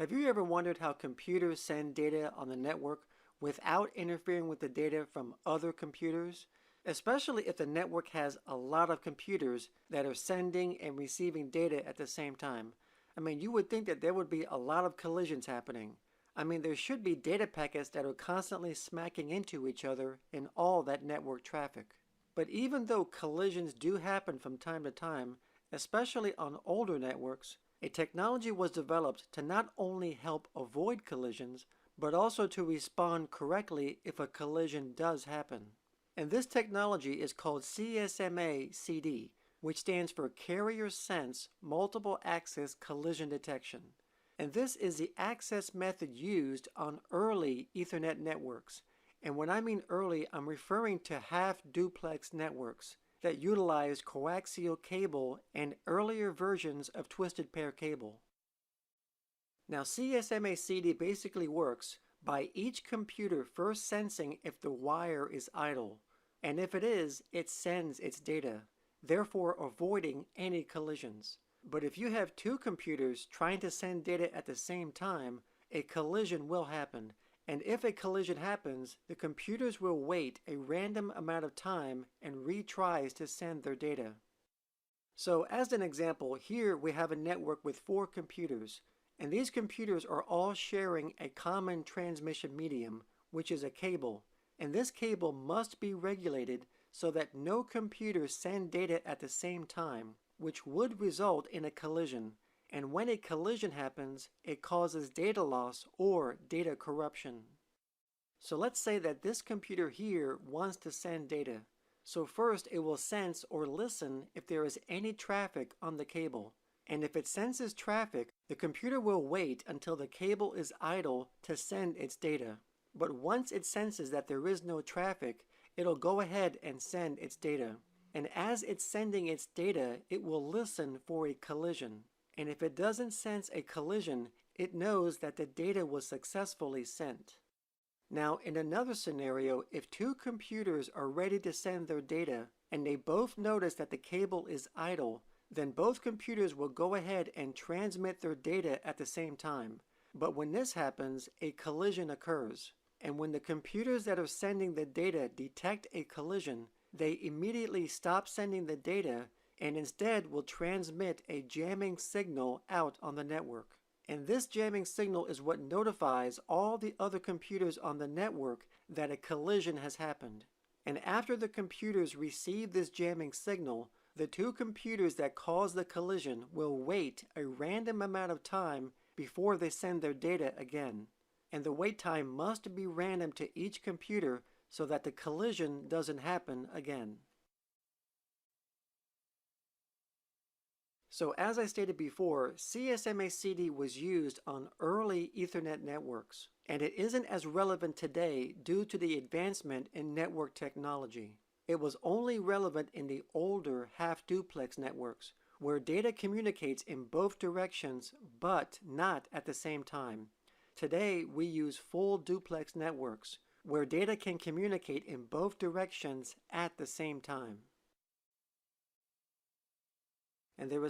Have you ever wondered how computers send data on the network without interfering with the data from other computers? Especially if the network has a lot of computers that are sending and receiving data at the same time. You would think that there would be a lot of collisions happening. There should be data packets that are constantly smacking into each other in all that network traffic. But even though collisions do happen from time to time, especially on older networks, a technology was developed to not only help avoid collisions, but also to respond correctly if a collision does happen. And this technology is called CSMA-CD, which stands for Carrier Sense Multiple Access Collision Detection. And this is the access method used on early Ethernet networks. And when I mean early, I'm referring to half-duplex networks that utilized coaxial cable and earlier versions of twisted pair cable. Now, CSMA-CD basically works by each computer first sensing if the wire is idle, and if it is, it sends its data, therefore avoiding any collisions. But if you have two computers trying to send data at the same time, a collision will happen. And if a collision happens, the computers will wait a random amount of time and retries to send their data. So as an example, here we have a network with 4 computers, and these computers are all sharing a common transmission medium, which is a cable. And this cable must be regulated so that no computers send data at the same time, which would result in a collision. And when a collision happens, it causes data loss or data corruption. So let's say that this computer here wants to send data. So first it will sense or listen if there is any traffic on the cable. And if it senses traffic, the computer will wait until the cable is idle to send its data. But once it senses that there is no traffic, it'll go ahead and send its data. And as it's sending its data, it will listen for a collision. And if it doesn't sense a collision, it knows that the data was successfully sent. Now, in another scenario, if 2 computers are ready to send their data, and they both notice that the cable is idle, then both computers will go ahead and transmit their data at the same time. But when this happens, a collision occurs. And when the computers that are sending the data detect a collision, they immediately stop sending the data and instead will transmit a jamming signal out on the network. And this jamming signal is what notifies all the other computers on the network that a collision has happened. And after the computers receive this jamming signal, the 2 computers that cause the collision will wait a random amount of time before they send their data again. And the wait time must be random to each computer so that the collision doesn't happen again. So as I stated before, CSMA-CD was used on early Ethernet networks, and it isn't as relevant today due to the advancement in network technology. It was only relevant in the older half-duplex networks, where data communicates in both directions but not at the same time. Today, we use full duplex networks, where data can communicate in both directions at the same time. And there is